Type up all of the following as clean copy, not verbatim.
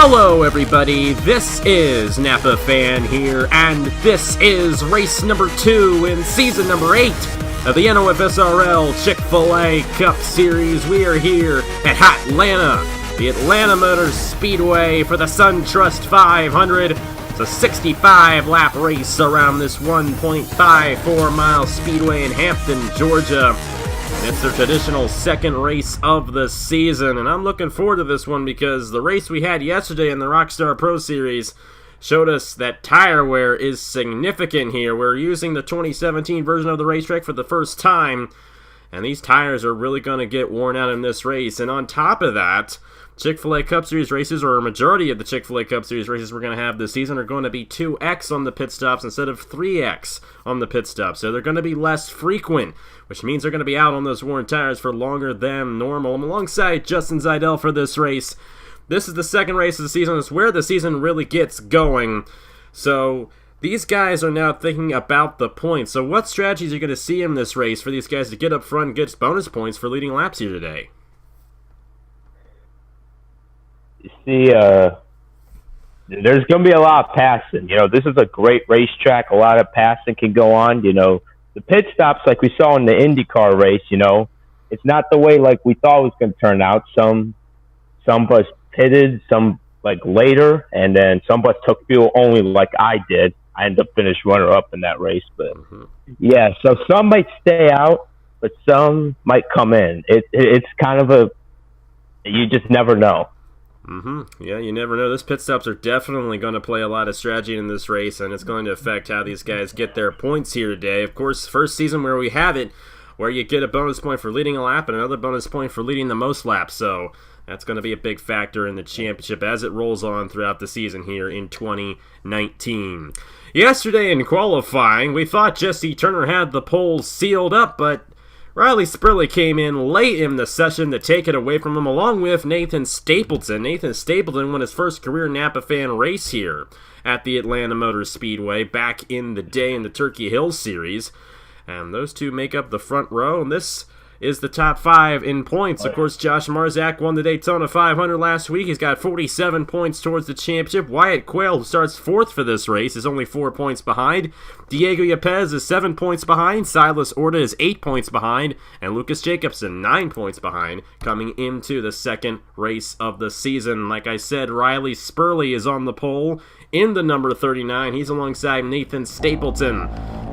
Hello everybody, this is Napa Fan here, and this is race number 2 in season number 8 of the NOFSRL Chick-fil-A Cup Series. We are here at Hotlanta, the Atlanta Motor Speedway for the SunTrust 500. It's a 65-lap race around this 1.54-mile speedway in Hampton, Georgia. And it's their traditional second race of the season, and I'm looking forward to this one because the race we had yesterday in the Rockstar Pro Series showed us that tire wear is significant here. We're using the 2017 version of the racetrack for the first time, and these tires are really going to get worn out in this race. And on top of that, Chick-fil-A Cup Series races, or a majority of the Chick-fil-A Cup Series races we're going to have this season, are going to be 2X on the pit stops instead of 3X on the pit stops. So they're going to be less frequent, which means they're going to be out on those worn tires for longer than normal. I'm alongside Justin Zeidel for this race. This is the second race of the season. It's where the season really gets going. So these guys are now thinking about the points. So what strategies are you going to see in this race for these guys to get up front and get bonus points for leading laps here today? You see, there's going to be a lot of passing. You know, this is a great racetrack. A lot of passing can go on. You know, the pit stops, like we saw in the IndyCar race, you know, it's not the way like we thought it was going to turn out. Some bus pitted, some like later, and then some bus took fuel only like I did. I ended up finished runner-up in that race. But, yeah, so some might stay out, but some might come in. It's kind of you just never know. Yeah, you never know. Those pit stops are definitely going to play a lot of strategy in this race, and it's going to affect how these guys get their points here today. Of course, first season where we have it, where you get a bonus point for leading a lap and another bonus point for leading the most laps. So that's going to be a big factor in the championship as it rolls on throughout the season here in 2019. Yesterday in qualifying, we thought Jesse Turner had the pole sealed up, but Riley Spurly came in late in the session to take it away from him, along with Nathan Stapleton. Nathan Stapleton won his first career Napa Fan race here at the Atlanta Motor Speedway back in the day in the Turkey Hill Series. And those two make up the front row, and this is the top 5 in points. Of course, Josh Marzak won the Daytona 500 last week. He's got 47 points towards the championship. Wyatt Quayle, who starts 4th for this race, is only 4 points behind. Diego Yepes is 7 points behind. Silas Orta is 8 points behind. And Lucas Jacobson, 9 points behind, coming into the second race of the season. Like I said, Riley Spurly is on the pole in the number 39. He's alongside Nathan Stapleton.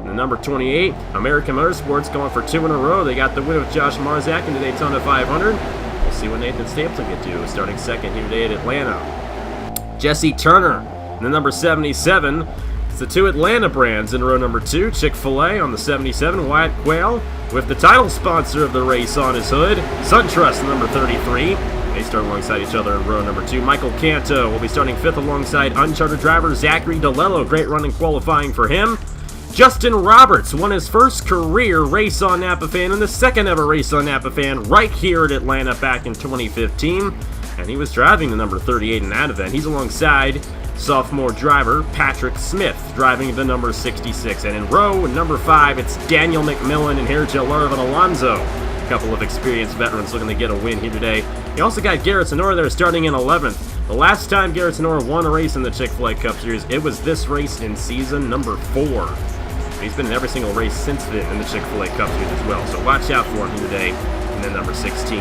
The number 28, American Motorsports, going for 2 in a row. They got the win with Josh Marzak in the Daytona 500. We'll see what Nathan Stapleton can do, starting second here today at Atlanta. Jesse Turner, the number 77. It's the 2 Atlanta brands in row number 2. Chick-fil-A on the 77. Wyatt Quayle with the title sponsor of the race on his hood. SunTrust, number 33. They start alongside each other in row number 2. Michael Canto will be starting 5th alongside uncharted driver Zachary DeLello. Great run in qualifying for him. Justin Roberts won his first career race on Napa Fan and the second ever race on Napa Fan right here at Atlanta back in 2015. And he was driving the number 38 in that event. He's alongside sophomore driver Patrick Smith, driving the number 66. And in row number 5, it's Daniel McMillan and Hergel Larvin Alonso. A couple of experienced veterans looking to get a win here today. You also got Garrett Sonora there starting in 11th. The last time Garrett Sonora won a race in the Chick-fil-A Cup Series, it was this race in season number 4. He's been in every single race since then in the Chick-fil-A Cup Series as well, so watch out for him today in the number 16.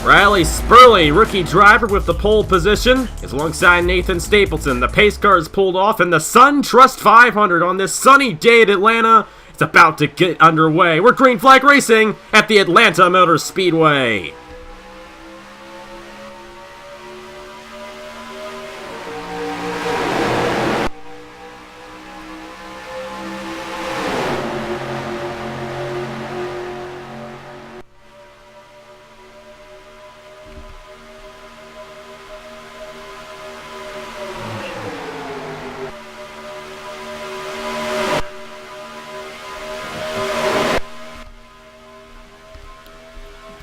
Riley Spurly, rookie driver with the pole position, is alongside Nathan Stapleton. The pace car is pulled off, and the SunTrust 500 on this sunny day at Atlanta is about to get underway. We're green flag racing at the Atlanta Motor Speedway.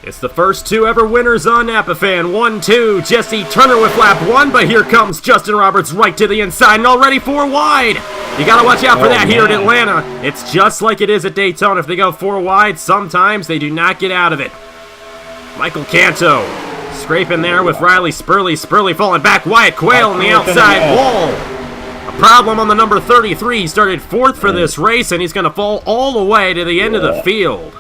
It's the first 2 ever winners on Napa Fan. 1-2, Jesse Turner with lap 1, but here comes Justin Roberts right to the inside and already 4 wide. You gotta watch out for that here at Atlanta. It's just like it is at Daytona. If they go 4 wide, sometimes they do not get out of it. Michael Canto Scraping there with Riley Spurly. Spurly falling back. Wyatt Quayle on the outside wall. A problem on the number 33. He started 4th for this race, and he's going to fall all the way to the end of the field.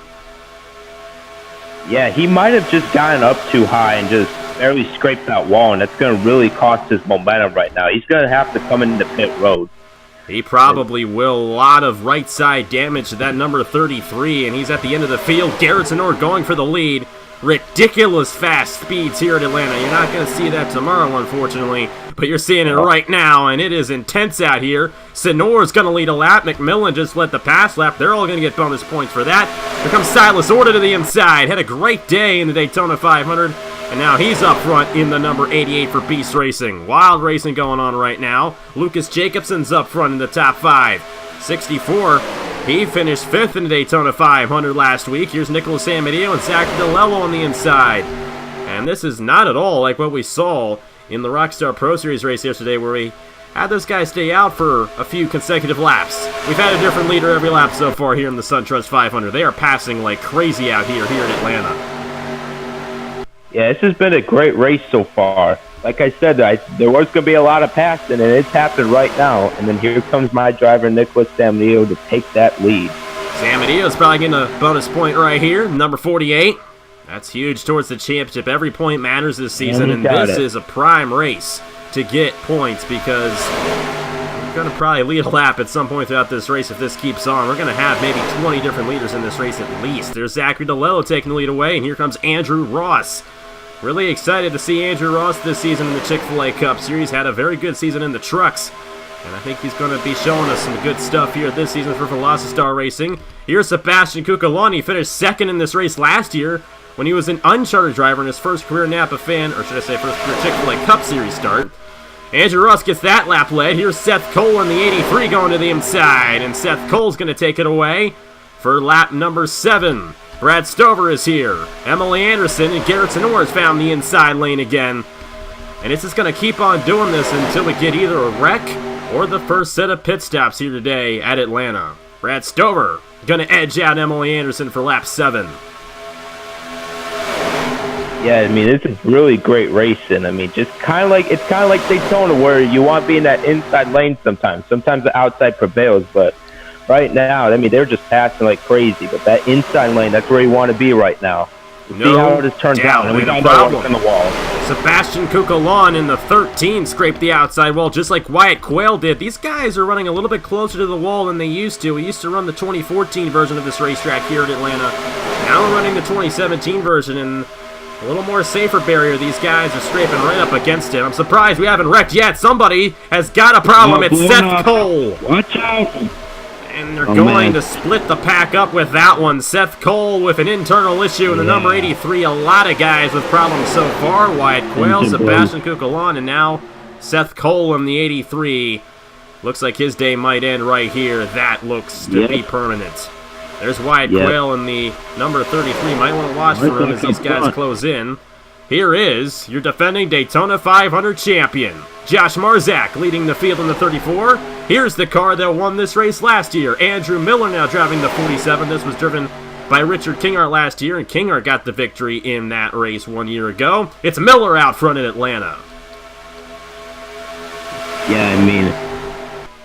Yeah, he might have just gotten up too high and just barely scraped that wall, and that's going to really cost his momentum right now. He's going to have to come into pit road. He probably will. A lot of right side damage to that number 33, and he's at the end of the field. Garrett Zenor going for the lead. Ridiculous fast speeds here at Atlanta. You're not going to see that tomorrow, unfortunately, but you're seeing it right now, and it is intense out here. Senor's going to lead a lap. McMillan just led the pass lap. They're all going to get bonus points for that. Here comes Silas Orta to the inside. Had a great day in the Daytona 500, and now he's up front in the number 88 for Beast Racing. Wild racing going on right now. Lucas Jacobson's up front in the top 5. 64. He finished 5th in the Daytona 500 last week. Here's Nicholas Amadio and Zach DeLello on the inside. And this is not at all like what we saw in the Rockstar Pro Series race yesterday, where we had this guy stay out for a few consecutive laps. We've had a different leader every lap so far here in the SunTrust 500. They are passing like crazy out here in Atlanta. Yeah, this has been a great race so far. Like I said, there was going to be a lot of passing, and it's happened right now. And then here comes my driver, Nicholas Amadio, to take that lead. Amadio's probably getting a bonus point right here, number 48. That's huge towards the championship. Every point matters this season, and this is a prime race to get points, because we're going to probably lead a lap at some point throughout this race if this keeps on. We're going to have maybe 20 different leaders in this race at least. There's Zachary DeLello taking the lead away, and here comes Andrew Ross. Really excited to see Andrew Ross this season in the Chick-fil-A Cup Series. Had a very good season in the trucks, and I think he's going to be showing us some good stuff here this season for Velocity Racing. Here's Sebastian Cucalon. He finished 2nd in this race last year when he was an uncharted driver in his first career Napa Fan, or should I say first career Chick-fil-A Cup Series start. Andrew Ross gets that lap led. Here's Seth Cole in the 83 going to the inside, and Seth Cole's going to take it away for lap number 7. Brad Stover is here. Emily Anderson and Garrett Zenor has found the inside lane again. And it's just going to keep on doing this until we get either a wreck or the first set of pit stops here today at Atlanta. Brad Stover going to edge out Emily Anderson for lap 7. Yeah, I mean, this is really great racing. I mean, it's kind of like Daytona, where you want to be in that inside lane sometimes. Sometimes the outside prevails, but right now, I mean, they're just passing like crazy. But that inside lane, that's where you want to be right now. See how it turns out. And we got no on the wall. Sebastian Cucalon in the 13 scraped the outside wall just like Wyatt Quayle did. These guys are running a little bit closer to the wall than they used to. We used to run the 2014 version of this racetrack here at Atlanta. Now we're running the 2017 version, and a little more safer barrier. These guys are scraping right up against it. I'm surprised we haven't wrecked yet. Somebody has got a problem. It's Seth Cole. Watch out. And they're going to split the pack up with that one. Seth Cole with an internal issue in the number 83. A lot of guys with problems so far. Wyatt Quayle, Sebastian Cucalon, and now Seth Cole in the 83. Looks like his day might end right here. That looks to be permanent. There's Wyatt Quayle in the number 33. Might want to watch for him as these guys close in. Here is your defending Daytona 500 champion, Josh Marzak, leading the field in the 34. Here's the car that won this race last year. Andrew Miller now driving the 47. This was driven by Richard Kingart last year, and Kingart got the victory in that race 1 year ago. It's Miller out front in Atlanta. Yeah, I mean,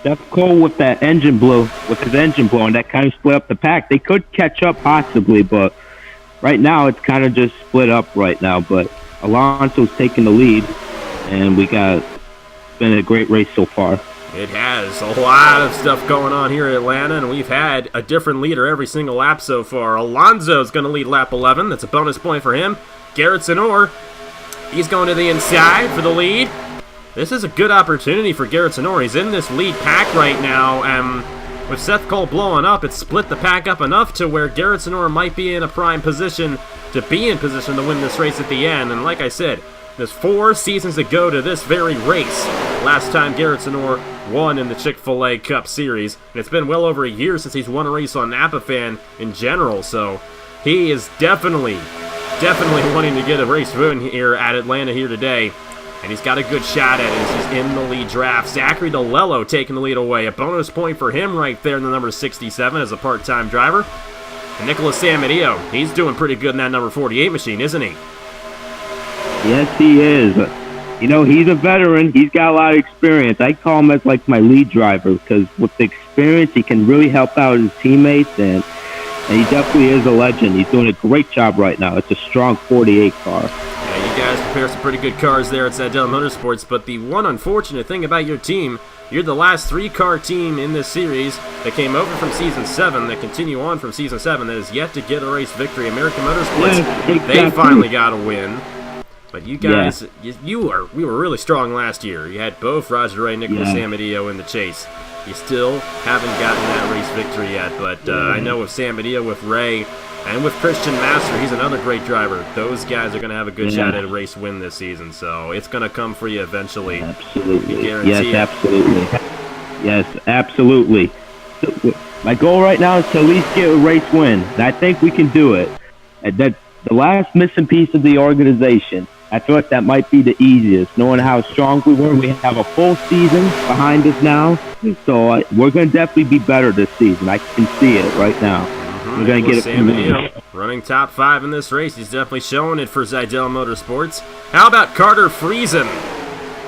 Seth Cole with that engine blow, with his engine blowing, that kind of split up the pack. They could catch up possibly, but right now it's kind of just split up right now. But Alonso's taking the lead, and it's been a great race so far. It has a lot of stuff going on here at Atlanta, and we've had a different leader every single lap so far. Alonso's going to lead lap 11. That's a bonus point for him. Garrett Zenor, he's going to the inside for the lead. This is a good opportunity for Garrett Zenor. He's in this lead pack right now, and with Seth Cole blowing up, it's split the pack up enough to where Garrett Zenor might be in a prime position to win this race at the end. And like I said, there's 4 seasons ago to this very race. Last time Garrett Zenor won in the Chick-fil-A Cup Series, and it's been well over a year since he's won a race on Napa Fan in general, so he is definitely wanting to get a race win here at Atlanta here today, and he's got a good shot at it as he's in the lead draft. Zachary DeLello taking the lead away. A bonus point for him right there in the number 67 as a part-time driver. And Nicholas Amadio, he's doing pretty good in that number 48 machine, isn't he? Yes, he is. You know, he's a veteran. He's got a lot of experience. I call him as like my lead driver because with the experience, he can really help out his teammates, and he definitely is a legend. He's doing a great job right now. It's a strong 48 car. Yeah, you guys prepare some pretty good cars there at Seidel Motorsports, but the one unfortunate thing about your team, you're the last 3-car team in this series that came over from Season 7, that continue on from Season 7, that is yet to get a race victory. American Motorsports, Yes, exactly. They finally got a win. But you guys, we were really strong last year. You had both Roger Ray, Nicholas Samadillo in the chase. You still haven't gotten that race victory yet, but I know with Samadillo, with Ray, and with Christian Master, he's another great driver. Those guys are going to have a good shot at a race win this season, so it's going to come for you eventually. Absolutely. Yes, absolutely. So, my goal right now is to at least get a race win, and I think we can do it. That's the last missing piece of the organization. I feel like that might be the easiest, knowing how strong we were. We have a full season behind us now, so we're going to definitely be better this season. I can see it right now. We're going to get it from there. Running top 5 in this race. He's definitely showing it for Seidel Motorsports. How about Carter Friesen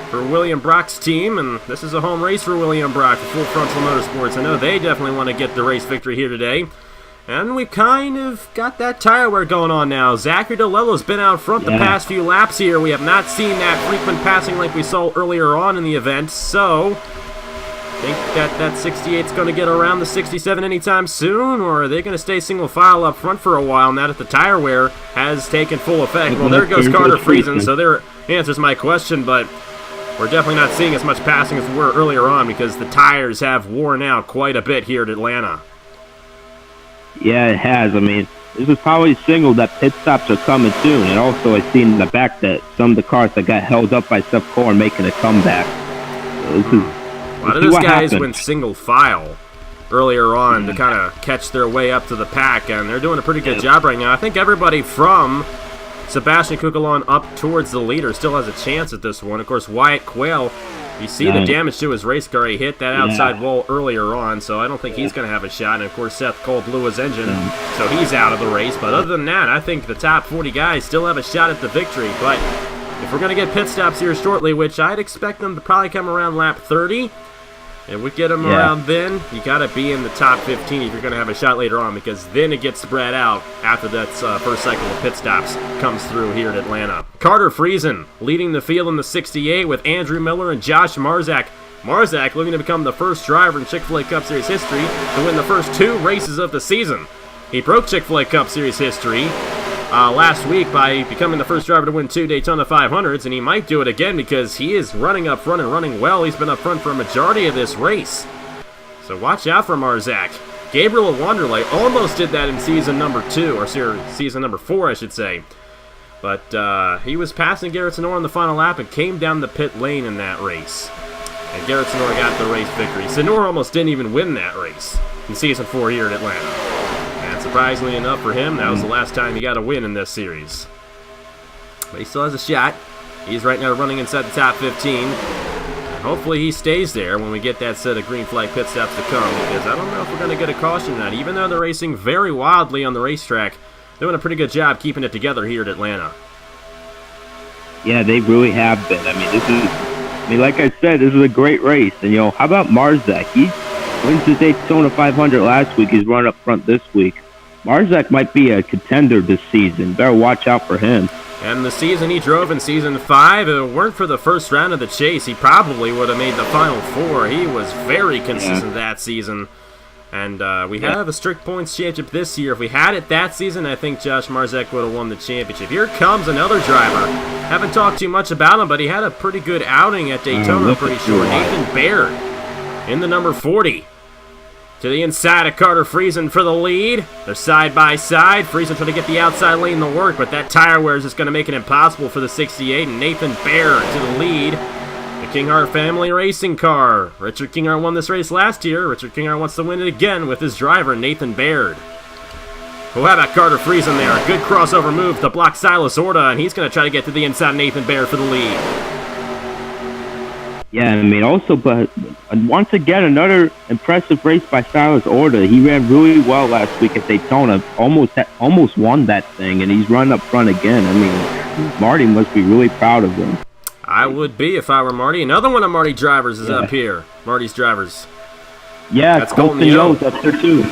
for William Brock's team? And this is a home race for William Brock, for Full Frontal Motorsports. I know they definitely want to get the race victory here today. And we've kind of got that tire wear going on now. Zachary DeLello's been out front the past few laps here. We have not seen that frequent passing like we saw earlier on in the event. So, think that 68's going to get around the 67 anytime soon? Or are they going to stay single file up front for a while now that the tire wear has taken full effect? Well, there goes Carter Friesen, so there answers my question, but we're definitely not seeing as much passing as we were earlier on because the tires have worn out quite a bit here at Atlanta. Yeah, it has. I mean, this is probably a signal that pit stops are coming soon. And also, I've seen in the back that some of the cars that got held up by Seth Corn making a comeback. So this is, a lot of those guys went single file earlier on to kind of catch their way up to the pack, and they're doing a pretty good job right now. I think everybody from Sebastian Kukulon up towards the leader still has a chance at this one. Of course, Wyatt Quayle, you see the damage to his race car. He hit that outside wall earlier on, so I don't think he's going to have a shot. And, of course, Seth Cole blew his engine, so he's out of the race. But other than that, I think the top 40 guys still have a shot at the victory. But if we're going to get pit stops here shortly, which I'd expect them to probably come around lap 30, if we get them around then, you got to be in the top 15 if you're going to have a shot later on, because then it gets spread out after that first cycle of pit stops comes through here at Atlanta. Carter Friesen leading the field in the 68 with Andrew Miller and Josh Marzak. Marzak looking to become the first driver in Chick-fil-A Cup Series history to win the first 2 races of the season. He broke Chick-fil-A Cup Series history last week by becoming the first driver to win 2 Daytona 500s, and he might do it again because he is running up front and running well. He's been up front for a majority of this race. So watch out for Marzak. Gabriel Wanderlei almost did that in season number 2, or season number 4, I should say. But he was passing Garrett Sonora on the final lap and came down the pit lane in that race. And Garrett Sonora got the race victory. Sonora almost didn't even win that race in season 4 here at Atlanta. And surprisingly enough for him, that was the last time he got a win in this series. But he still has a shot. He's right now running inside the top 15. And hopefully he stays there when we get that set of green flag pit stops to come, because I don't know if we're going to get a caution or not. Even though they're racing very wildly on the racetrack, doing a pretty good job keeping it together here at Atlanta. Yeah, they really have been. I mean, like I said, this is a great race. And, how about Marzak? He wins the Daytona 500 last week. He's running up front this week. Marzak might be a contender this season. Better watch out for him. And the season he drove in season 5, if it weren't for the first round of the chase, he probably would have made the final 4. He was very consistent that season. And we have a strict points championship this year. If we had it that season, I think Josh Marzak would have won the championship. Here comes another driver. Haven't talked too much about him, but he had a pretty good outing at Daytona, I'm pretty sure. Nathan Baird in the number 40. To the inside of Carter Friesen for the lead. They're side by side. Friesen trying to get the outside lane to work, but that tire wear is just going to make it impossible for the 68. And Nathan Baird to the lead. The Kinghart family racing car. Richard Kinghart won this race last year. Richard Kinghart wants to win it again with his driver, Nathan Baird. Well, how about Carter Friesen there? A good crossover move to block Silas Orta, and he's going to try to get to the inside of Nathan Baird for the lead. Yeah, I mean, also, but once again, another impressive race by Silas Orta. He ran really well last week at Daytona. Almost won that thing, and he's running up front again. I mean, Marty must be really proud of him. I would be if I were Marty. Another one of Marty drivers is up here. Marty's drivers. Yeah, Colton Yo's up there too.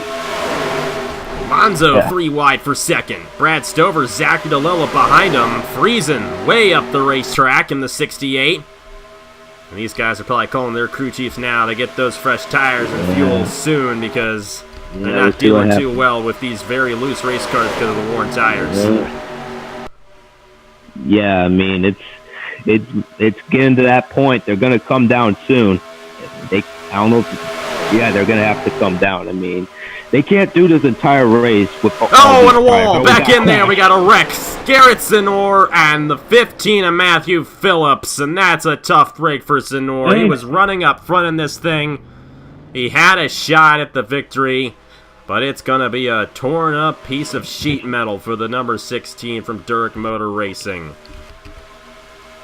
Monzo 3 wide for second. Brad Stover, Zachary DeLilla behind him. Friesen way up the racetrack in the 68. And these guys are probably calling their crew chiefs now to get those fresh tires and fuel soon because they're not dealing too well with these very loose race cars because of the worn tires. Yeah, I mean, it's getting to that point. They're going to come down soon. I don't know they're going to have to come down. I mean, they can't do this entire race with... Oh, and a wall! Back in there, we got a Rex, Garrett Zenor, and the 15 of Matthew Phillips, and that's a tough break for Zenor. He was running up front in this thing. He had a shot at the victory, but it's going to be a torn-up piece of sheet metal for the number 16 from Durek Motor Racing.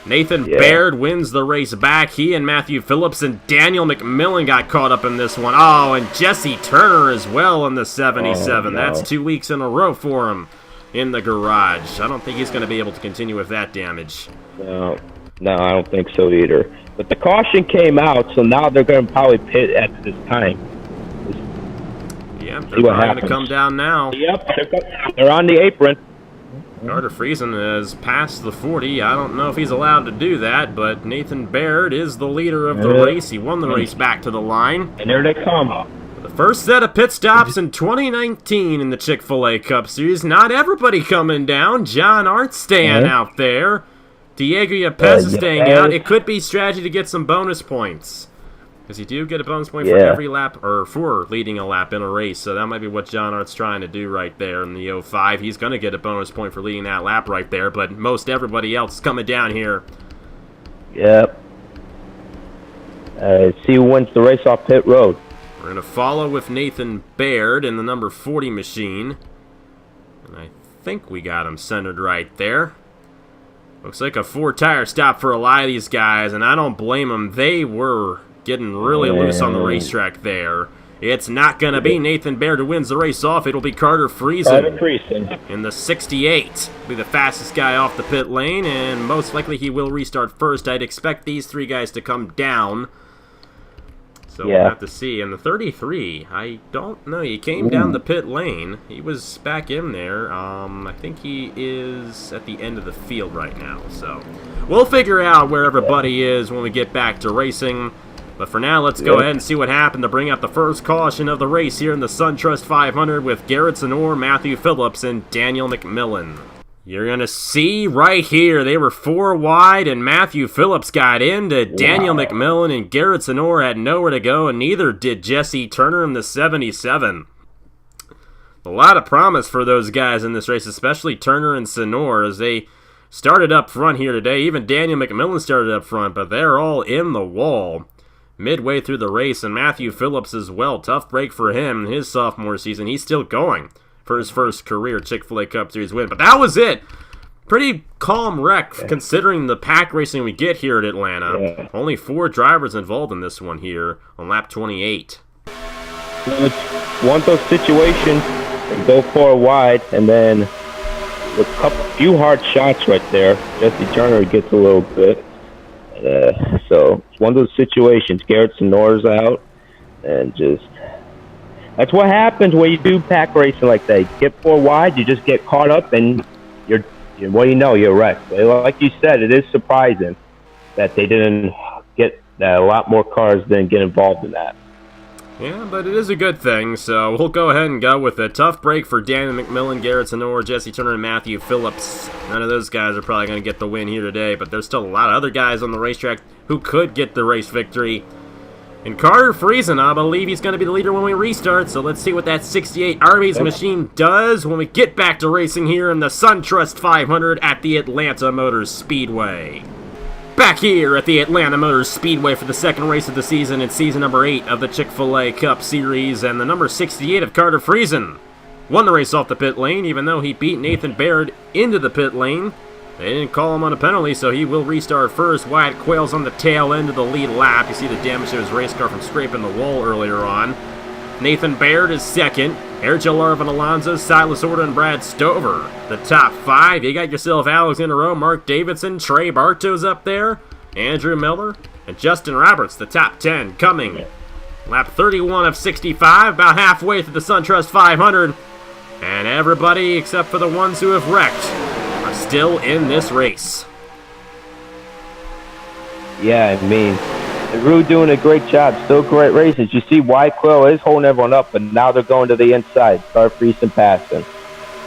Nathan Baird wins the race back. He and Matthew Phillips and Daniel McMillan got caught up in this one. Oh, and Jesse Turner as well in the 77. That's 2 weeks in a row for him in the garage. I don't think he's going to be able to continue with that damage. No, I don't think so either. But the caution came out, so now they're going to probably pit at this time. Yeah, they're probably going to come down now. Yep, they're on the apron. Carter Friesen has passed the 40. I don't know if he's allowed to do that, but Nathan Baird is the leader of the race. He won the race back to the line. And there they come. The first set of pit stops in 2019 in the Chick-fil-A Cup Series. Not everybody coming down. John Art's staying out there. Diego Yepes is staying out. It could be strategy to get some bonus points. Because you do get a bonus point for every lap, or for leading a lap in a race. So that might be what John Art's trying to do right there in the 05. He's going to get a bonus point for leading that lap right there, but most everybody else is coming down here. Yep. See who wins the race off pit road. We're going to follow with Nathan Baird in the number 40 machine. And I think we got him centered right there. Looks like a 4-tire stop for a lot of these guys, and I don't blame them. They were getting really loose on the racetrack there. It's not going to be Nathan Baird who wins the race off. It'll be Carter Friesen in the 68. Be the fastest guy off the pit lane, and most likely he will restart first. I'd expect these three guys to come down. So we'll have to see. And the 33, I don't know. He came down the pit lane. He was back in there. I think he is at the end of the field right now. So we'll figure out where everybody is when we get back to racing. But for now, let's go ahead and see what happened to bring out the first caution of the race here in the SunTrust 500 with Garrett Zenor, Matthew Phillips, and Daniel McMillan. You're going to see right here, they were 4 wide, and Matthew Phillips got into Daniel McMillan, and Garrett Zenor had nowhere to go, and neither did Jesse Turner in the 77. A lot of promise for those guys in this race, especially Turner and Zenor, as they started up front here today. Even Daniel McMillan started up front, but they're all in the wall midway through the race, and Matthew Phillips as well. Tough break for him in his sophomore season. He's still going for his first career Chick-fil-A Cup Series win. But that was it. Pretty calm wreck considering the pack racing we get here at Atlanta. Only 4 drivers involved in this one here on lap 28. It's one of those situations, they go 4 wide, and then with a few hard shots right there, Jesse Turner gets a little bit. So it's one of those situations. Garrett Zenor's out, and just that's what happens when you do pack racing like that. You get 4 wide, you just get caught up, and you're wrecked. Like you said, it is surprising that they didn't get that. A lot more cars didn't get involved in that. Yeah, but it is a good thing, so we'll go ahead and go with a tough break for Daniel McMillan, Garrett Zenor, Jesse Turner, and Matthew Phillips. None of those guys are probably going to get the win here today, but there's still a lot of other guys on the racetrack who could get the race victory. And Carter Friesen, I believe he's going to be the leader when we restart, so let's see what that 68 Arby's machine does when we get back to racing here in the SunTrust 500 at the Atlanta Motor Speedway. Back here at the Atlanta Motor Speedway for the second race of the season. It's season number 8 of the Chick-fil-A Cup Series, and the number 68 of Carter Friesen won the race off the pit lane, even though he beat Nathan Baird into the pit lane. They didn't call him on a penalty, so he will restart first. Wyatt Quayle's on the tail end of the lead lap. You see the damage to his race car from scraping the wall earlier on. Nathan Baird is second. Ergel Arvin Alonso, Silas Orta, and Brad Stover. The top 5, you got yourself Alexander Rowe, Mark Davidson, Trey Bartos up there, Andrew Miller, and Justin Roberts. The top 10 coming. Lap 31 of 65, about halfway through the SunTrust 500. And everybody except for the ones who have wrecked are still in this race. Yeah, I mean, they're really doing a great job. Still great races. You see White Quill is holding everyone up, but now they're going to the inside. Start Friesen passing.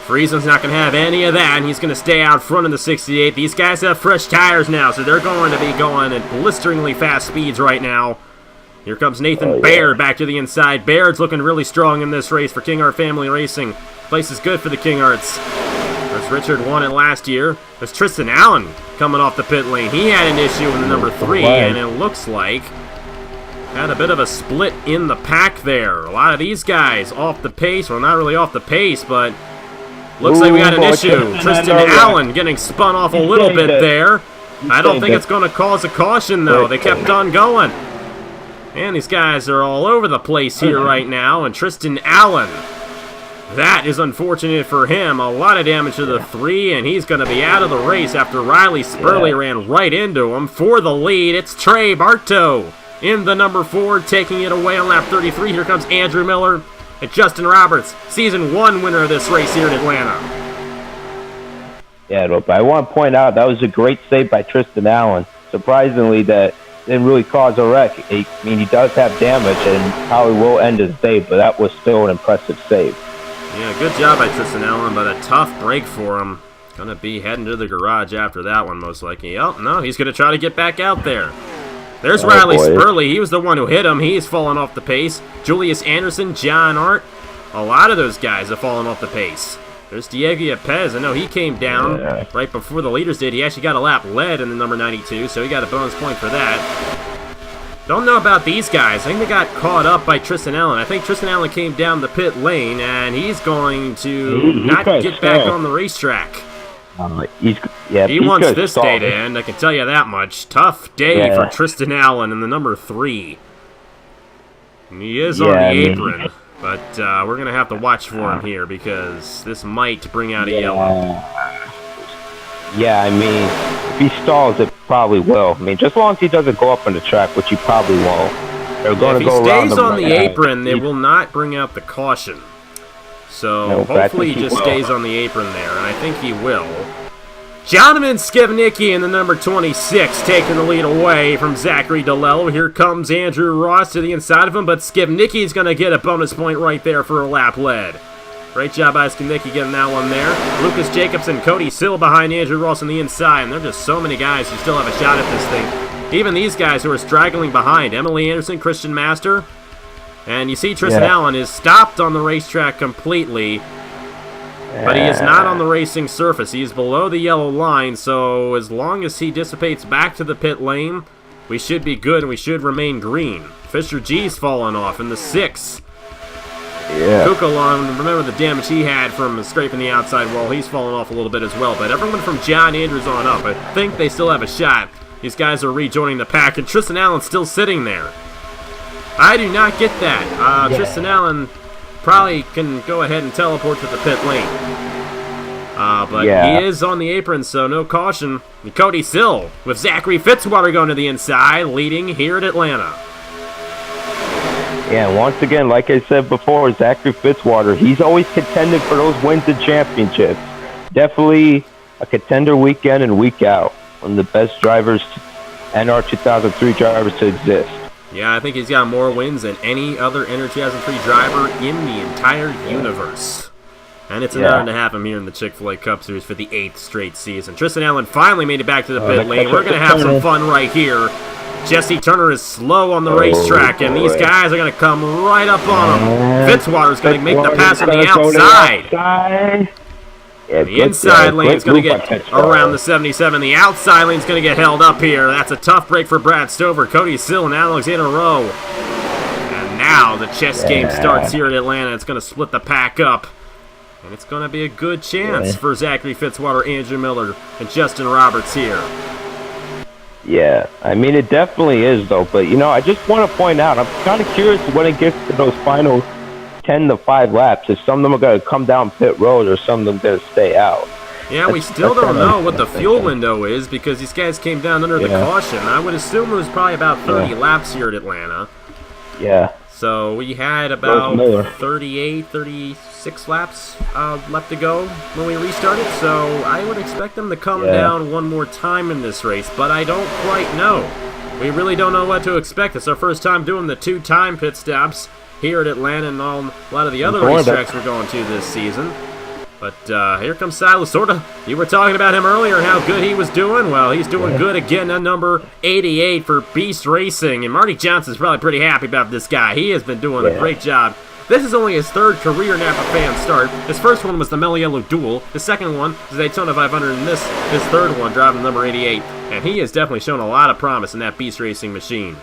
Friesen's not going to have any of that, and he's going to stay out front in the 68. These guys have fresh tires now, so they're going to be going at blisteringly fast speeds right now. Here comes Nathan Baird back to the inside. Baird's looking really strong in this race for King Art Family Racing. Place is good for the King Arts. There's Richard won it last year. There's Tristan Allen coming off the pit lane. He had an issue in the number 3, and it looks like had a bit of a split in the pack there. A lot of these guys off the pace. Well, not really off the pace, but looks like we got an issue. Tristan Allen getting spun off a little bit there. I don't think it's going to cause a caution, though. They kept on going. And these guys are all over the place here right now. And Tristan Allen, that is unfortunate for him. A lot of damage to the 3, and he's going to be out of the race after Riley Spurly ran right into him for the lead. It's Trey Bartow in the number 4, taking it away on lap 33. Here comes Andrew Miller and Justin Roberts, Season 1 winner of this race here in Atlanta. Yeah, but I want to point out that was a great save by Tristan Allen. Surprisingly, that didn't really cause a wreck. I mean, he does have damage and probably will end his day, but that was still an impressive save. Yeah, good job by Tristan Allen, but a tough break for him. Gonna be heading to the garage after that one, most likely. Oh, no, he's gonna try to get back out there. There's Riley Spurly. He was the one who hit him. He's fallen off the pace. Julius Anderson, John Art. A lot of those guys have fallen off the pace. There's Diego Yepes. I know he came down right before the leaders did. He actually got a lap led in the number 92, so he got a bonus point for that. Don't know about these guys. I think they got caught up by Tristan Allen. I think Tristan Allen came down the pit lane, and he's going to not get back on the racetrack. He wants this day to end, I can tell you that much. Tough day for Tristan Allen in the number 3. And he is on the apron, but we're going to have to watch for him here because this might bring out a yellow. Yeah, I mean, if he stalls, it probably will. I mean, just as long as he doesn't go up on the track, which he probably won't. They're going to go around. If he stays on the apron, they will not bring out the caution. So hopefully he just stays on the apron there, and I think he will. Jonathan Skivnicki in the number 26 taking the lead away from Zachary DeLello. Here comes Andrew Ross to the inside of him, but Skivnicki's going to get a bonus point right there for a lap lead. Great job by Skivnicki getting that one there. Lucas Jacobson, Cody Sill behind Andrew Ross on the inside, and there are just so many guys who still have a shot at this thing. Even these guys who are straggling behind. Emily Anderson, Christian Master. And you see Tristan Allen is stopped on the racetrack completely, but he is not on the racing surface. He is below the yellow line, so as long as he dissipates back to the pit lane, we should be good and we should remain green. Fisher G's fallen off in the 6. Kukalon, remember the damage he had from scraping the outside wall. He's fallen off a little bit as well, but everyone from John Andrews on up, I think they still have a shot. These guys are rejoining the pack, and Tristan Allen's still sitting there. I do not get that. Tristan Allen probably can go ahead and teleport to the pit lane. But he is on the apron, so no caution. And Cody Sill with Zachary Fitzwater going to the inside, leading here at Atlanta. Yeah, once again, like I said before, Zachary Fitzwater, he's always contending for those wins and championships. Definitely a contender week in and week out. One of the best drivers, NR 2003 drivers to exist. Yeah, I think he's got more wins than any other NR 2003 driver in the entire universe. And it's an honor to have him here in the Chick-fil-A Cup Series for the 8th straight season. Tristan Allen finally made it back to the pit lane. We're going to have some fun right here. Jesse Turner is slow on the racetrack, and these guys are going to come right up on him. Fitzwater's going to make the pass on the outside. The inside lane's going to get around the 77. The outside lane's going to get held up here. That's a tough break for Brad Stover, Cody Sill, and Alexander Rowe. And now the chess game starts here at Atlanta. It's going to split the pack up. And it's going to be a good chance for Zachary Fitzwater, Andrew Miller, and Justin Roberts here. Yeah, I mean, it definitely is, though. But, you know, I just want to point out, I'm kind of curious when it gets to those final 10 to 5 laps. If some of them are going to come down pit road or some of them going to stay out. Yeah, we still don't know what the fuel window is because these guys came down under the caution. I would assume it was probably about 30 laps here at Atlanta. Yeah. So we had about 38, 36 laps left to go when we restarted. So I would expect them to come down one more time in this race, but I don't quite know. We really don't know what to expect. It's our first time doing the 2-time pit stops here at Atlanta and on a lot of the other racetracks we're going to this season. But here comes Silas Sorta. You were talking about him earlier and how good he was doing. Well, he's doing good again at number 88 for Beast Racing. And Marty Johnson's probably pretty happy about this guy. He has been doing a great job. This is only his third career Napa fan start. His first one was the Meliello Duel. His second one is the Daytona 500, and this, his third one, driving number 88. And he has definitely shown a lot of promise in that Beast Racing machine.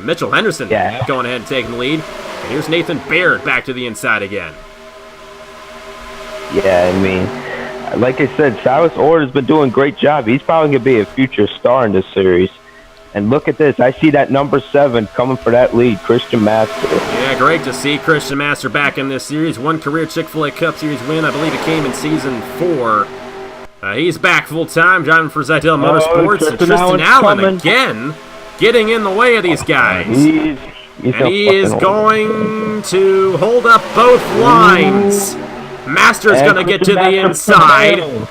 Mitchell Henderson going ahead and taking the lead. And here's Nathan Baird back to the inside again. Yeah, I mean, like I said, Silas Order's been doing a great job. He's probably going to be a future star in this series. And look at this. I see that number 7 coming for that lead, Christian Master. Yeah, great to see Christian Master back in this series. One career Chick-fil-A Cup Series win. I believe it came in Season 4. He's back full-time, driving for Zidell Motorsports. And Tristan Allen again getting in the way of these guys. And he is going to hold up both lines. Master's going to get to the inside.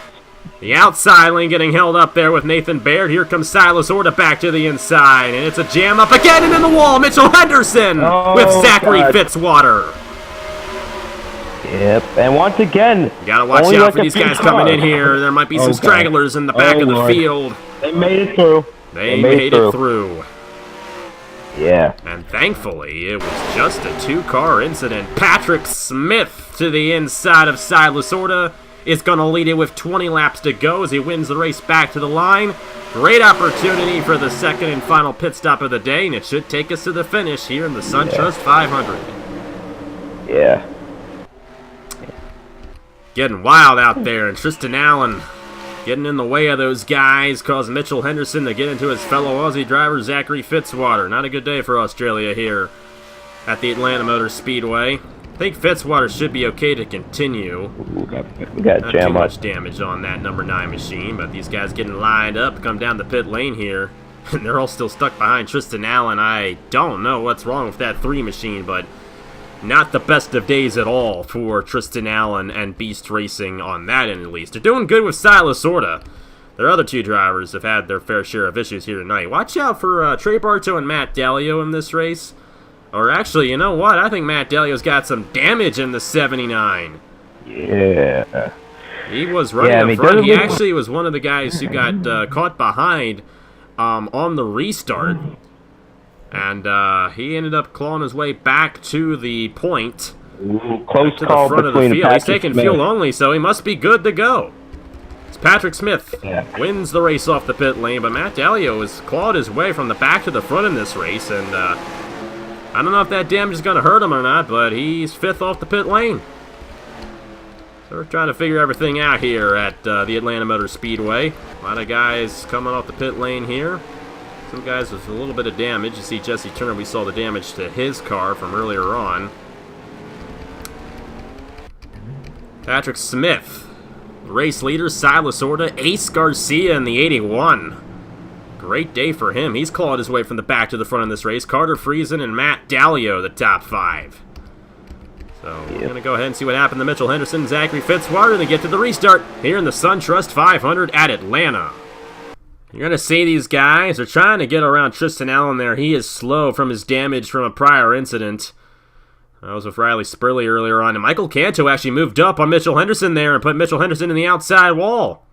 The outside lane getting held up there with Nathan Baird. Here comes Silas Orta back to the inside. And it's a jam up again and in the wall. Mitchell Henderson with Zachary Fitzwater. Yep, and once again, you got to watch out for these guys coming in here. There might be some stragglers in the back of the field. They made it through. They made it through. Yeah. And thankfully, it was just a 2-car incident. Patrick Smith to the inside of Silas Orta is going to lead it with 20 laps to go as he wins the race back to the line. Great opportunity for the second and final pit stop of the day, and it should take us to the finish here in the SunTrust 500. Yeah. Getting wild out there, and Tristan Allen getting in the way of those guys, caused Mitchell Henderson to get into his fellow Aussie driver, Zachary Fitzwater. Not a good day for Australia here at the Atlanta Motor Speedway. I think Fitzwater should be okay to continue. We got Not too much damage on that number 9 machine, but these guys getting lined up to come down the pit lane here. And they're all still stuck behind Tristan Allen. I don't know what's wrong with that 3 machine, but not the best of days at all for Tristan Allen and Beast Racing on that end, at least. They're doing good with Silas Orta. Their other 2 drivers have had their fair share of issues here tonight. Watch out for Trey Bartow and Matt Dalio in this race. Or actually, you know what? I think Matt Dalio's got some damage in the 79. Yeah. He was running up front. He actually was one of the guys who got caught behind on the restart. And he ended up clawing his way back to the point. Close to call the front of the between field. He's taking fuel only, so he must be good to go. It's Patrick Smith wins the race off the pit lane, but Matt Dalio has clawed his way from the back to the front in this race, and I don't know if that damage is going to hurt him or not, but he's 5th off the pit lane. So we're trying to figure everything out here at the Atlanta Motor Speedway. A lot of guys coming off the pit lane here. Some guys with a little bit of damage. You see Jesse Turner, we saw the damage to his car from earlier on. Patrick Smith, race leader, Silas Orta, Ace Garcia in the 81. Great day for him. He's clawed his way from the back to the front in this race. Carter Friesen and Matt Dalio, the top 5. So we're going to go ahead and see what happened to Mitchell Henderson, Zachary Fitzwater, and get to the restart here in the SunTrust 500 at Atlanta. You're going to see these guys are trying to get around Tristan Allen there. He is slow from his damage from a prior incident. I was with Riley Spurly earlier on, and Michael Canto actually moved up on Mitchell Henderson there and put Mitchell Henderson in the outside wall.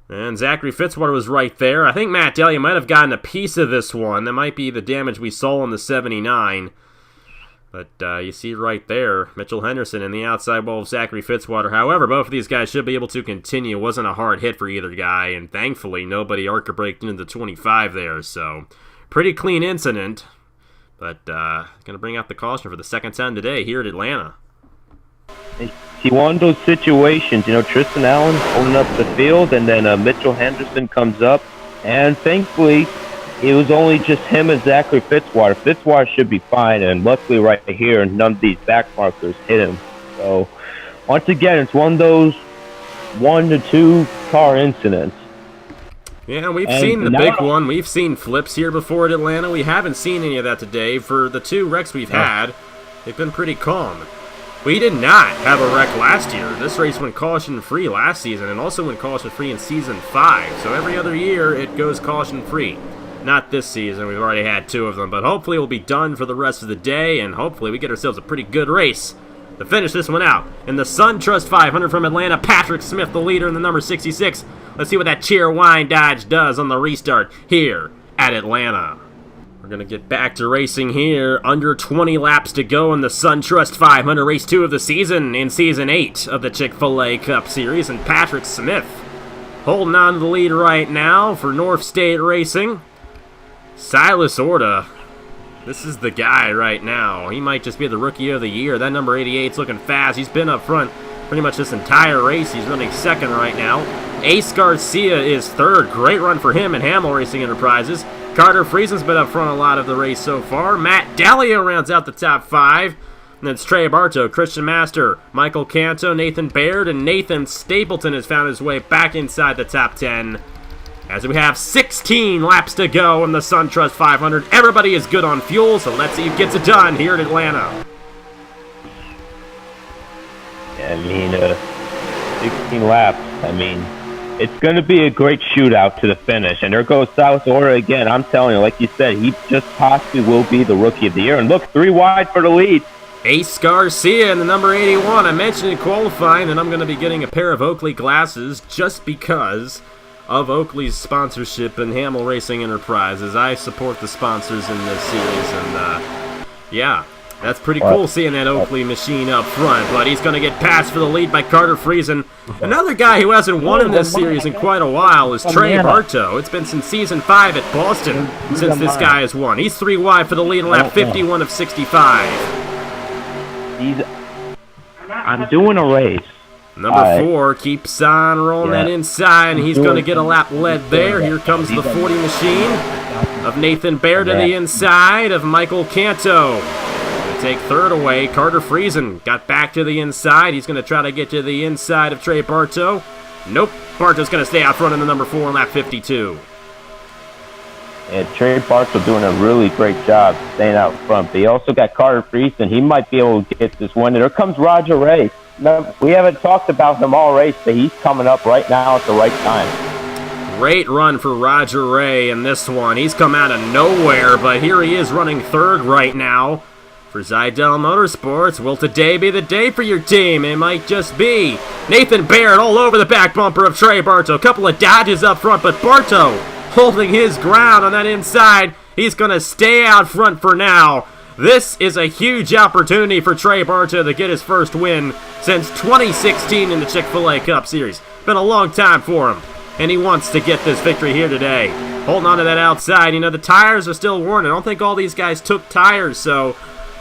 And Zachary Fitzwater was right there. I think Matt Dalio might have gotten a piece of this one. That might be the damage we saw in the 79. But you see right there, Mitchell Henderson in the outside wall of Zachary Fitzwater. However, both of these guys should be able to continue. It wasn't a hard hit for either guy, and thankfully nobody arc braked into the 25 there. So, pretty clean incident. But going to bring out the caution for the second time today here at Atlanta. See, one of those situations, you know, Tristan Allen holding up the field, and then Mitchell Henderson comes up, and thankfully it was only just him and Zachary Fitzwater. Fitzwater should be fine, and luckily right here, none of these back markers hit him. So, once again, it's one of those 1 to 2 car incidents. Yeah, we've seen the big one. We've seen flips here before at Atlanta. We haven't seen any of that today. For the 2 wrecks we've had, they've been pretty calm. We did not have a wreck last year. This race went caution-free last season and also went caution-free in Season 5. So every other year, it goes caution-free. Not this season. We've already had 2 of them. But hopefully we'll be done for the rest of the day, and hopefully we get ourselves a pretty good race to finish this one out. In the SunTrust 500 from Atlanta, Patrick Smith, the leader in the number 66. Let's see what that cheer, whine, dodge does on the restart here at Atlanta. We're going to get back to racing here. Under 20 laps to go in the SunTrust 500, race 2 of the season in Season 8 of the Chick-fil-A Cup Series. And Patrick Smith holding on to the lead right now for North State Racing. Silas Orta, this is the guy right now. He might just be the Rookie of the Year. That number 88's looking fast. He's been up front pretty much this entire race. He's running second right now. Ace Garcia is third. Great run for him in Hamill Racing Enterprises. Carter Friesen's been up front a lot of the race so far. Matt Delia rounds out the top 5. And it's Trey Bartow, Christian Master, Michael Canto, Nathan Baird, and Nathan Stapleton has found his way back inside the top 10. As we have 16 laps to go in the SunTrust 500. Everybody is good on fuel, so let's see who gets it done here at Atlanta. I mean, 16 laps. I mean, it's going to be a great shootout to the finish. And there goes Silas Orta again. I'm telling you, like you said, he just possibly will be the Rookie of the Year. And look, 3 wide for the lead. Ace Garcia in the number 81. I mentioned in qualifying that I'm going to be getting a pair of Oakley glasses just because of Oakley's sponsorship in Hamill Racing Enterprises. I support the sponsors in this series, and yeah, that's pretty cool seeing that Oakley machine up front. But he's going to get passed for the lead by Carter Friesen. Another guy who hasn't won in this series in quite a while is Trey Bartow. It's been since Season 5 at Boston since this guy has won. He's 3 wide for the lead in lap 51 of 65. I'm doing a race. Number 4 keeps on rolling that inside, and he's going to get a lap led there. Here comes the 40 machine of Nathan Baird to the inside of Michael Canto. Going to take third away. Carter Friesen got back to the inside. He's going to try to get to the inside of Trey Bartow. Nope. Bartow's going to stay out front in the number 4 in lap 52. And Trey Bartow doing a really great job staying out front. But he also got Carter Friesen. He might be able to get this one. And there comes Roger Ray. No, we haven't talked about him all race, but he's coming up right now at the right time. Great run for Roger Ray in this one. He's come out of nowhere, but here he is running third right now for Zidell Motorsports. Will today be the day for your team? It might just be. Nathan Baird all over the back bumper of Trey Bartow. A couple of dodges up front, but Bartow holding his ground on that inside. He's going to stay out front for now. This is a huge opportunity for Trey Bartow to get his first win since 2016 in the Chick-fil-A Cup Series. Been a long time for him, and he wants to get this victory here today. Holding on to that outside. You know, the tires are still worn. I don't think all these guys took tires, so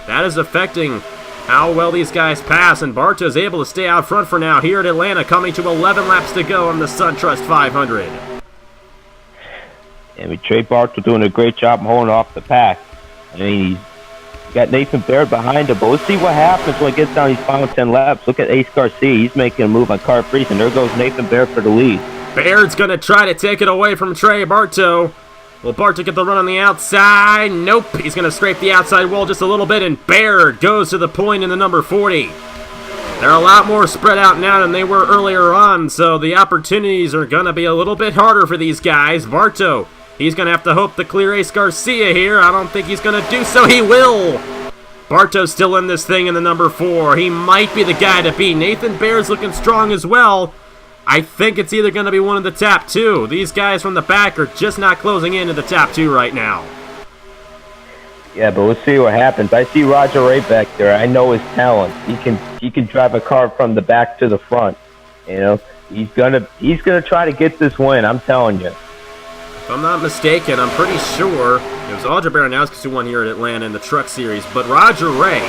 that is affecting how well these guys pass, and Bartow's able to stay out front for now here at Atlanta, coming to 11 laps to go on the SunTrust 500. And Trey Bartow doing a great job holding off the pack. I mean, he's got Nathan Baird behind him, but let's see what happens when it gets down these final 10 laps. Look at Ace Garcia. He's making a move on Carter Friesen. There goes Nathan Baird for the lead. Baird's going to try to take it away from Trey Bartow. Will Bartow get the run on the outside? Nope. He's going to scrape the outside wall just a little bit, and Baird goes to the point in the number 40. They're a lot more spread out now than they were earlier on, so the opportunities are going to be a little bit harder for these guys. Bartow, he's going to have to hope to clear Ace Garcia here. I don't think he's going to do so. He will. Bartow's still in this thing in the number 4. He might be the guy to beat. Nathan Baird's looking strong as well. I think it's either going to be one of the top 2. These guys from the back are just not closing into the top 2 right now. Yeah, but let's see what happens. I see Roger Ray back there. I know his talent. He can drive a car from the back to the front. You know, he's gonna try to get this win. I'm telling you. If I'm not mistaken, I'm pretty sure it was Audrey Baranowski who won here at Atlanta in the Truck Series, but Roger Ray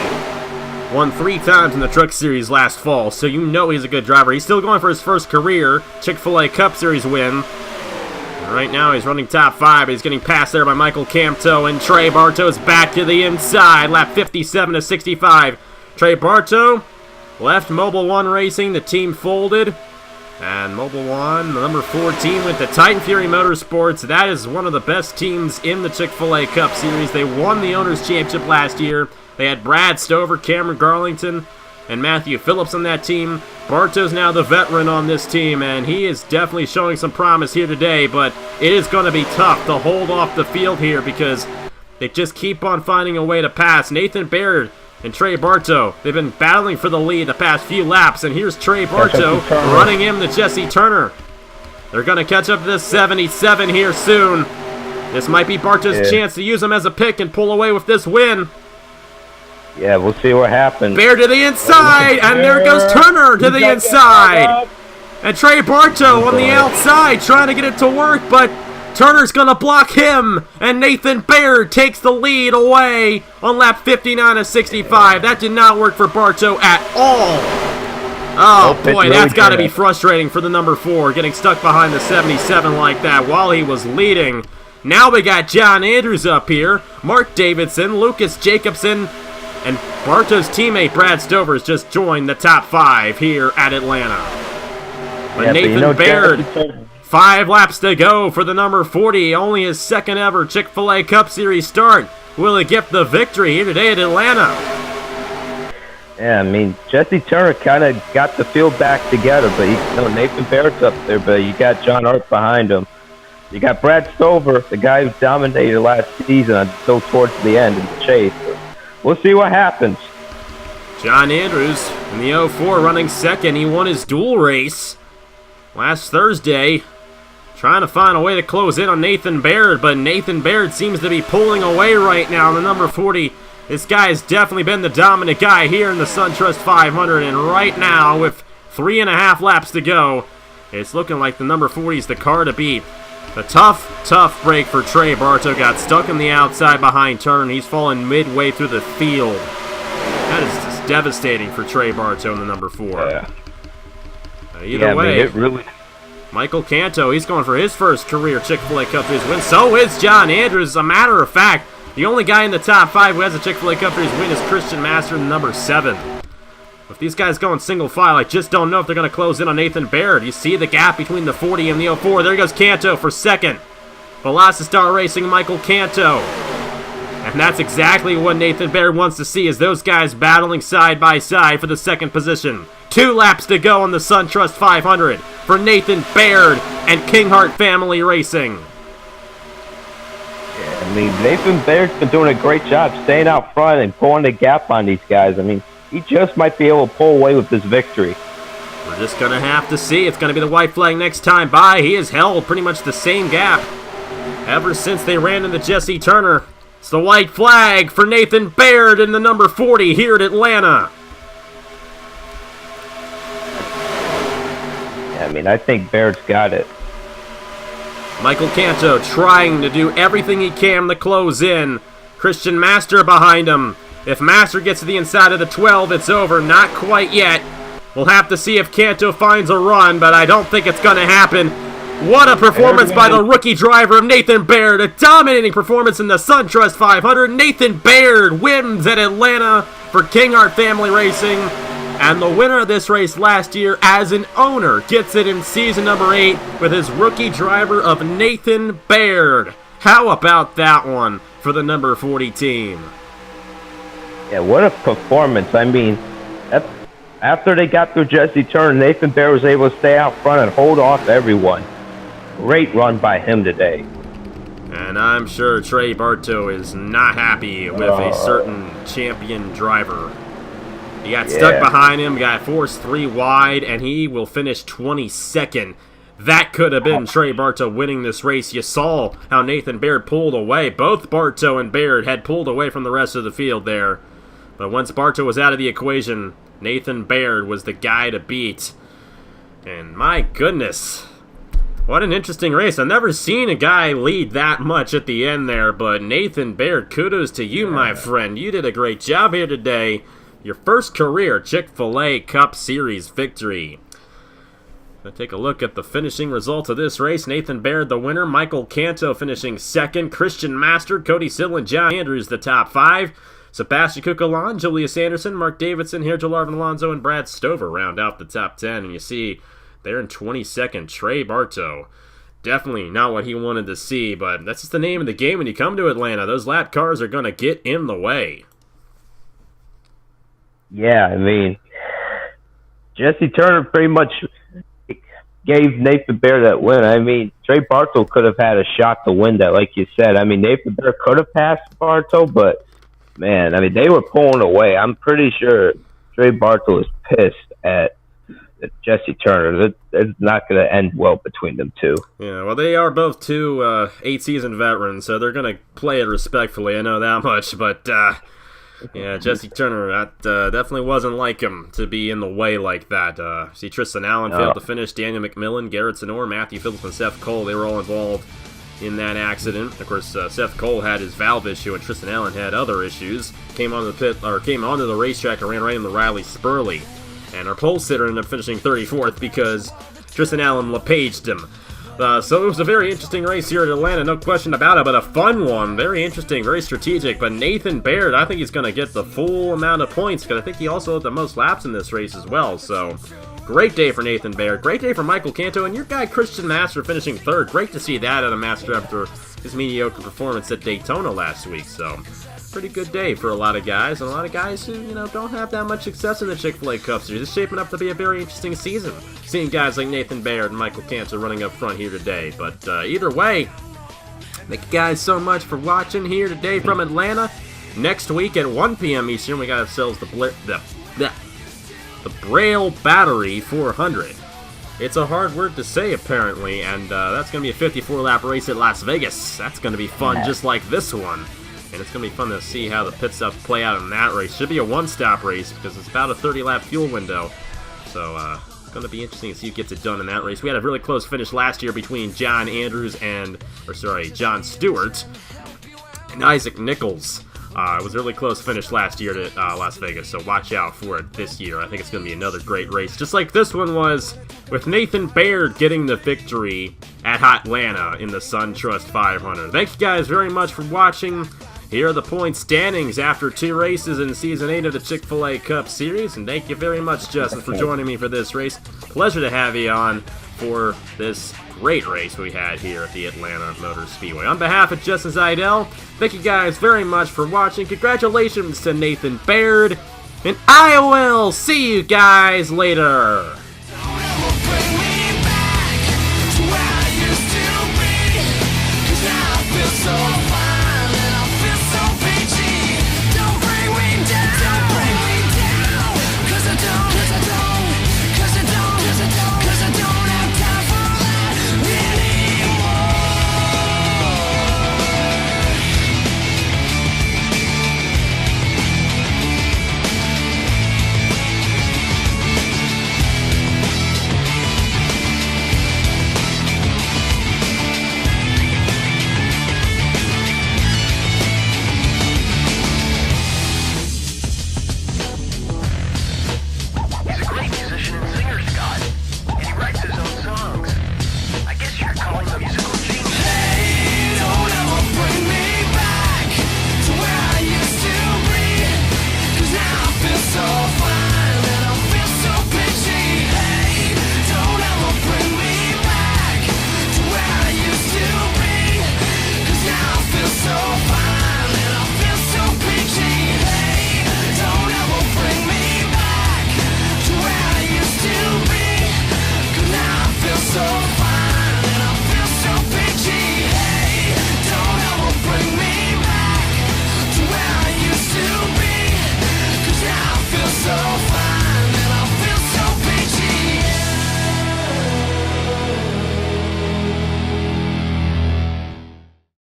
won 3 times in the Truck Series last fall, so you know he's a good driver. He's still going for his first career Chick-fil-A Cup Series win. Right now he's running top 5. He's getting passed there by Michael Canto, and Trey Bartow's back to the inside. Lap 57 to 65. Trey Bartow left Mobil 1 Racing. The team folded. And Mobil 1, the number 14, went to Titan Fury Motorsports. That is one of the best teams in the Chick-fil-A Cup Series. They won the Owners' Championship last year. They had Brad Stover, Cameron Garlington, and Matthew Phillips on that team. Bartow's now the veteran on this team, and he is definitely showing some promise here today, but it is going to be tough to hold off the field here because they just keep on finding a way to pass. Nathan Baird and Trey Bartow, they've been battling for the lead the past few laps, and here's Trey Bartow running him to Jesse Turner. They're going to catch up to this 77 here soon. This might be Bartow's chance to use him as a pick and pull away with this win. Yeah, we'll see what happens. Baird to the inside, and there goes Turner to the inside. And Trey Bartow on the outside trying to get it to work, but Turner's going to block him, and Nathan Baird takes the lead away on lap 59 of 65. That did not work for Bartow at all. Oh, boy, that's got to be frustrating for the number 4, getting stuck behind the 77 like that while he was leading. Now we got John Andrews up here, Mark Davidson, Lucas Jacobson, and Bartow's teammate Brad Stover has just joined the top 5 here at Atlanta. But Nathan Baird, 5 laps to go for the number 40, only his second ever Chick-fil-A Cup Series start. Will he get the victory here today at Atlanta? Yeah, I mean, Jesse Turner kind of got the field back together, but Nathan Baird's up there, but you got John Hurt behind him. You got Brad Stover, the guy who dominated last season until towards the end in the chase. We'll see what happens. John Andrews in the 04 running second. He won his dual race last Thursday, trying to find a way to close in on Nathan Baird, but Nathan Baird seems to be pulling away right now. The number 40, this guy has definitely been the dominant guy here in the SunTrust 500, and right now, with 3.5 laps to go, it's looking like the number 40 is the car to beat. A tough break for Trey Bartow. Got stuck on the outside behind Turner. He's fallen midway through the field. That is just devastating for Trey Bartow in the number 4. Yeah. Either way, it really... Michael Canto, he's going for his first career Chick-fil-A Cup Series win. So is John Andrews. As a matter of fact, the only guy in the top 5 who has a Chick-fil-A Cup Series win is Christian Master in the number 7. If these guys go in single file, I just don't know if they're going to close in on Nathan Baird. You see the gap between the 40 and the 04. There goes Canto for second. Velocity-Star Racing, Michael Canto. And that's exactly what Nathan Baird wants to see, is those guys battling side by side for the second position. 2 laps to go on the SunTrust 500 for Nathan Baird and Kinghart Family Racing. Yeah, I mean, Nathan Baird's been doing a great job staying out front and pulling the gap on these guys. I mean, he just might be able to pull away with this victory. We're just going to have to see. It's going to be the white flag next time by. He has held pretty much the same gap ever since they ran into Jesse Turner. It's the white flag for Nathan Baird in the number 40 here at Atlanta. Yeah, I mean, I think Baird's got it. Michael Canto trying to do everything he can to close in. Christian Master behind him. If Master gets to the inside of the 12, it's over. Not quite yet. We'll have to see if Canto finds a run, but I don't think it's going to happen. What a performance by the rookie driver of Nathan Baird. A dominating performance in the SunTrust 500. Nathan Baird wins at Atlanta for Kinghart Family Racing. And the winner of this race last year as an owner gets it in season number 8 with his rookie driver of Nathan Baird. How about that one for the number 40 team? Yeah, what a performance. I mean, after they got through Jesse Turner, Nathan Baird was able to stay out front and hold off everyone. Great run by him today. And I'm sure Trey Bartow is not happy with a certain champion driver. He got stuck behind him, got forced 3 wide, and he will finish 22nd. That could have been Trey Bartow winning this race. You saw how Nathan Baird pulled away. Both Bartow and Baird had pulled away from the rest of the field there. But once Bartow was out of the equation, Nathan Baird was the guy to beat. And my goodness, what an interesting race. I've never seen a guy lead that much at the end there, but Nathan Baird, kudos to you, my friend. You did a great job here today. Your first career Chick-fil-A Cup Series victory. Let's take a look at the finishing results of this race. Nathan Baird, the winner. Michael Canto finishing second. Christian Master, Cody Sill, and John Andrews, the top 5. Sebastian Cuccolon, Julius Anderson, Mark Davidson, Herjo Larvin Alonso, and Brad Stover round out the top 10. And you see there in 22nd, Trey Bartow. Definitely not what he wanted to see, but that's just the name of the game when you come to Atlanta. Those lap cars are going to get in the way. Yeah, I mean, Jesse Turner pretty much gave Nathan Baird that win. I mean, Trey Bartow could have had a shot to win that, like you said. I mean, Nathan Baird could have passed Bartow, but, man, I mean, they were pulling away. I'm pretty sure Trey Bartow is pissed at Jesse Turner. It's not going to end well between them two. Yeah, well, they are both two 8-season veterans, so they're going to play it respectfully. I know that much, but yeah, Jesse Turner, that definitely wasn't like him to be in the way like that. See, Tristan Allen failed to finish. Daniel McMillan, Garrett Sonor, Matthew Phillips, and Seth Cole, they were all involved in that accident. Of course, Seth Cole had his valve issue, and Tristan Allen had other issues. Came onto the racetrack and ran right into Riley Spurly. And our pole sitter ended up finishing 34th because Tristan Allen LePaged him. So it was a very interesting race here at Atlanta, no question about it, but a fun one. Very interesting, very strategic. But Nathan Baird, I think he's going to get the full amount of points because I think he also had the most laps in this race as well. So great day for Nathan Baird. Great day for Michael Canto. And your guy Christian Master finishing 3rd. Great to see that at a Master after his mediocre performance at Daytona last week. So pretty good day for a lot of guys, and a lot of guys who, don't have that much success in the Chick-fil-A Cup Series. It's shaping up to be a very interesting season, seeing guys like Nathan Baird and Michael Cantor running up front here today. But either way, thank you guys so much for watching here today from Atlanta. Next week at 1 p.m. Eastern, we got ourselves the Braille Battery 400. It's a hard word to say, apparently, and that's going to be a 54-lap race at Las Vegas. That's going to be fun, just like this one. And it's going to be fun to see how the pit stops play out in that race. Should be a one-stop race because it's about a 30-lap fuel window. So it's going to be interesting to see who gets it done in that race. We had a really close finish last year between John Stewart and Isaac Nichols. It was a really close finish last year at Las Vegas, so watch out for it this year. I think it's going to be another great race, just like this one was, with Nathan Baird getting the victory at Hotlanta in the SunTrust 500. Thank you guys very much for watching. Here are the point standings after 2 races in Season 8 of the Chick-fil-A Cup Series, and thank you very much, Justin, for joining me for this race. Pleasure to have you on for this great race we had here at the Atlanta Motor Speedway. On behalf of Justin Zeidel, thank you guys very much for watching. Congratulations to Nathan Baird, and I will see you guys later.